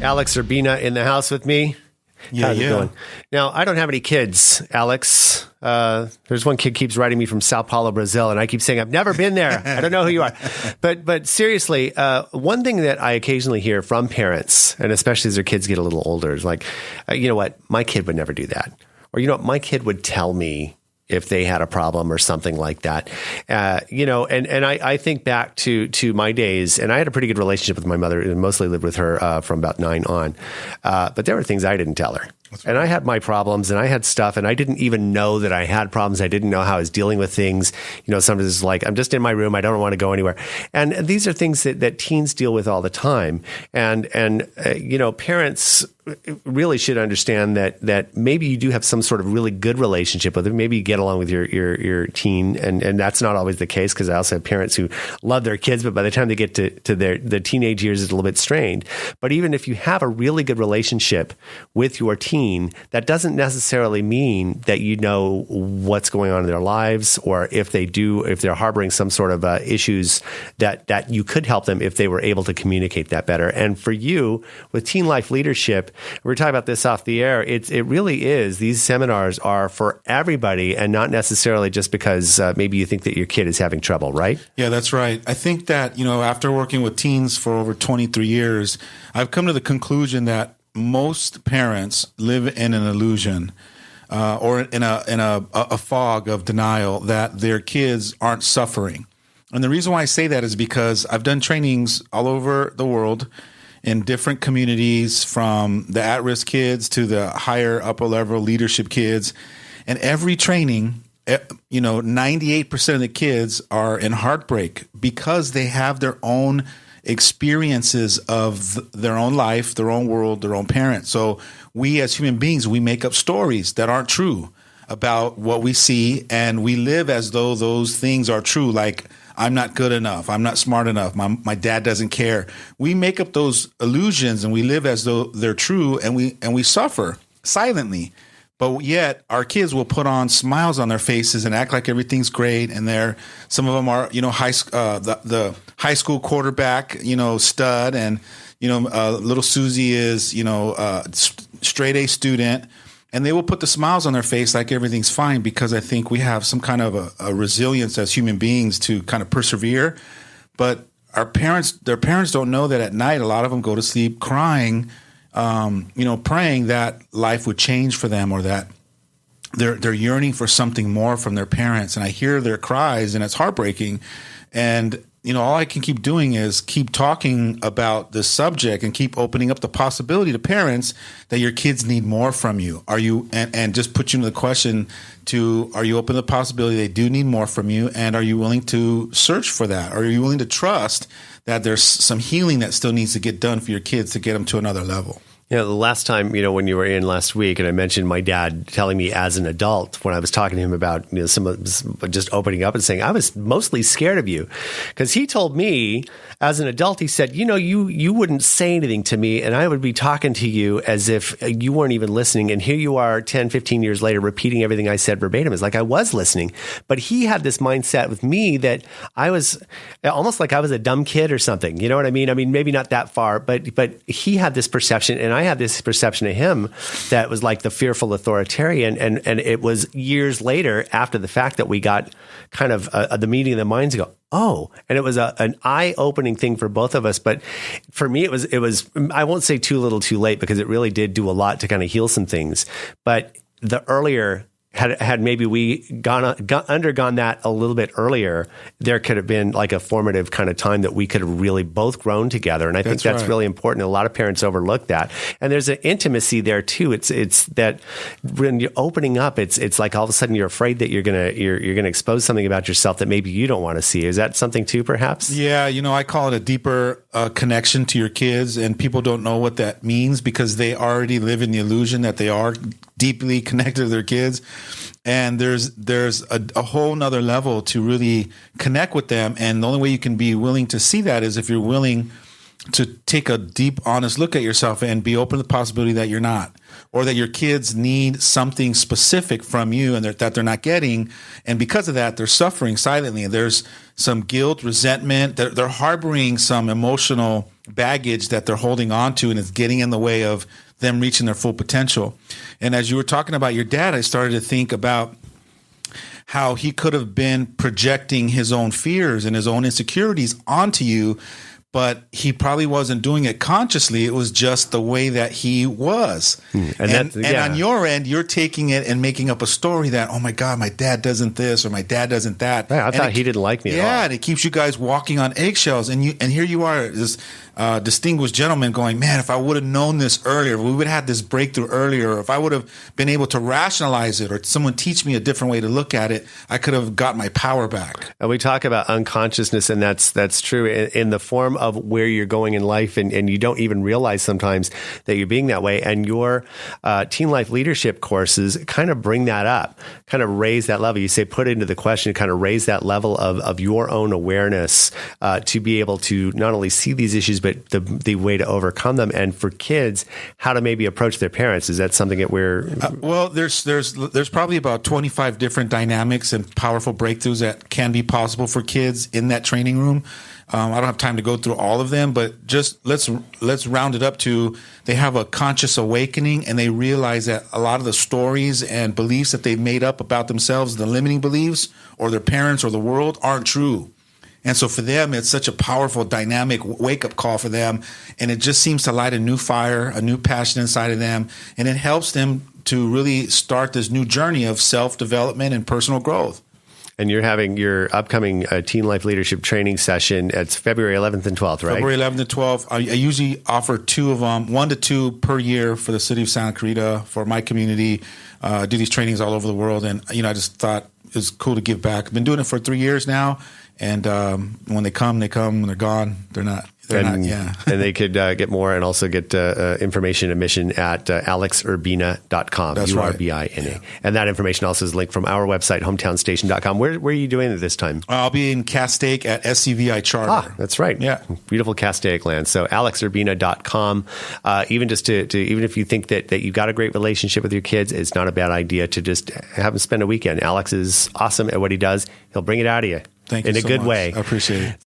Alex Urbina in the house with me. How's it going? Now, I don't have any kids, Alex. There's one kid keeps writing me from Sao Paulo, Brazil, and I keep saying, I've never been there. I don't know who you are. But seriously, one thing that I occasionally hear from parents, and especially as their kids get a little older, is like, you know what, my kid would never do that. Or, you know what, my kid would tell me if they had a problem or something like that. And I think back to my days, and I had a pretty good relationship with my mother and mostly lived with her from about 9 on. But there were things I didn't tell her. And I had my problems and I had stuff and I didn't even know that I had problems. I didn't know how I was dealing with things. You know, sometimes it's like, I'm just in my room. I don't want to go anywhere. And these are things that teens deal with all the time. And parents really should understand that maybe you do have some sort of really good relationship with them. Maybe you get along with your teen, and that's not always the case, because I also have parents who love their kids, but by the time they get to the teenage years, it's a little bit strained. But even if you have a really good relationship with your teen, that doesn't necessarily mean that you know what's going on in their lives, or if they're harboring some sort of issues that you could help them if they were able to communicate that better. And for you, with teen life leadership, we're talking about this off the air. It really is. These seminars are for everybody, and not necessarily just because maybe you think that your kid is having trouble, right? Yeah, that's right. I think that, after working with teens for over 23 years, I've come to the conclusion that most parents live in an illusion or in a fog of denial that their kids aren't suffering. And the reason why I say that is because I've done trainings all over the world in different communities, from the at-risk kids to the higher upper level leadership kids. And every training, 98% of the kids are in heartbreak because they have their own experiences of their own life, their own world, their own parents. So we as human beings, we make up stories that aren't true about what we see, and we live as though those things are true, like I'm not good enough, I'm not smart enough, my dad doesn't care. We make up those illusions and we live as though they're true, and we suffer silently. But yet our kids will put on smiles on their faces and act like everything's great. And some of them are, the high school quarterback, stud, and little Susie is, straight A student, and they will put the smiles on their face like everything's fine, because I think we have some kind of a resilience as human beings to kind of persevere. But their parents don't know that at night a lot of them go to sleep crying, praying that life would change for them, or that they're yearning for something more from their parents. And I hear their cries, and it's heartbreaking. And all I can keep doing is keep talking about this subject and keep opening up the possibility to parents that your kids need more from you. Are you, and just put you into the question to, are you open to the possibility they do need more from you? And are you willing to search for that? Are you willing to trust that there's some healing that still needs to get done for your kids to get them to another level? The last time, when you were in last week, and I mentioned my dad telling me as an adult, when I was talking to him about, some of just opening up and saying, I was mostly scared of you, because he told me as an adult, he said, you wouldn't say anything to me, and I would be talking to you as if you weren't even listening. And here you are 10, 15 years later, repeating everything I said verbatim. It's like I was listening, but he had this mindset with me that I was almost like I was a dumb kid or something. You know what I mean? I mean, maybe not that far, but he had this perception, and I had this perception of him that was like the fearful authoritarian. And it was years later, after the fact, that we got kind of the meeting of the minds to go, oh, and it was an eye-opening thing for both of us. But for me, it was, I won't say too little too late, because it really did do a lot to kind of heal some things. But the earlier, had maybe we undergone that a little bit earlier, there could have been like a formative kind of time that we could have really both grown together. And I think that's really important. A lot of parents overlook that. And there's an intimacy there too. It's that when you're opening up, it's like all of a sudden you're afraid that you're gonna expose something about yourself that maybe you don't want to see. Is that something too, perhaps? Yeah, I call it a deeper connection to your kids, and people don't know what that means because they already live in the illusion that they are deeply connected to their kids. And there's a whole nother level to really connect with them. And the only way you can be willing to see that is if you're willing to take a deep, honest look at yourself and be open to the possibility that you're not, or that your kids need something specific from you and that they're not getting. And because of that, they're suffering silently. And there's some guilt, resentment. They're harboring some emotional baggage that they're holding on to, and it's getting in the way of them reaching their full potential. And as you were talking about your dad, I started to think about how he could have been projecting his own fears and his own insecurities onto you, but he probably wasn't doing it consciously. It was just the way that he was. And on your end, you're taking it and making up a story that, oh my God, my dad doesn't this or my dad doesn't that. Yeah, I thought he didn't like me at all. Yeah, and it keeps you guys walking on eggshells. And here you are, this distinguished gentleman going, man, if I would have known this earlier, we would have had this breakthrough earlier, or if I would have been able to rationalize it, or someone teach me a different way to look at it, I could have got my power back. And we talk about unconsciousness, and that's true in the form of where you're going in life, and you don't even realize sometimes that you're being that way. And your Teen Life Leadership courses kind of bring that up, kind of raise that level. You say, put into the question, kind of raise that level of your own awareness to be able to not only see these issues, but the way to overcome them. And for kids, how to maybe approach their parents. Is that something that we're... well, there's probably about 25 different dynamics and powerful breakthroughs that can be possible for kids in that training room. I don't have time to go through all of them, but just let's round it up to they have a conscious awakening, and they realize that a lot of the stories and beliefs that they've made up about themselves, the limiting beliefs or their parents or the world, aren't true. And so for them, it's such a powerful, dynamic wake-up call for them. And it just seems to light a new fire, a new passion inside of them. And it helps them to really start this new journey of self-development and personal growth. And you're having your upcoming Teen Life Leadership training session. It's February 11th and 12th, right? February 11th and 12th. I usually offer 2 of them, 1 to 2 per year for the city of Santa Clarita, for my community. I do these trainings all over the world. And, I just thought it was cool to give back. I've been doing it for 3 years now. And when they come. When they're gone, they're not. And they could get more and also get information admission at alexurbina.com. That's right. Urbina. Yeah. And that information also is linked from our website, hometownstation.com. Where are you doing it this time? I'll be in Castaic at SCVI Charter. Ah, that's right. Yeah. Beautiful Castaic land. So alexurbina.com. Even just even if you think that you've got a great relationship with your kids, it's not a bad idea to just have them spend a weekend. Alex is awesome at what he does. He'll bring it out of you. Thank you in a so good much. way. I appreciate it.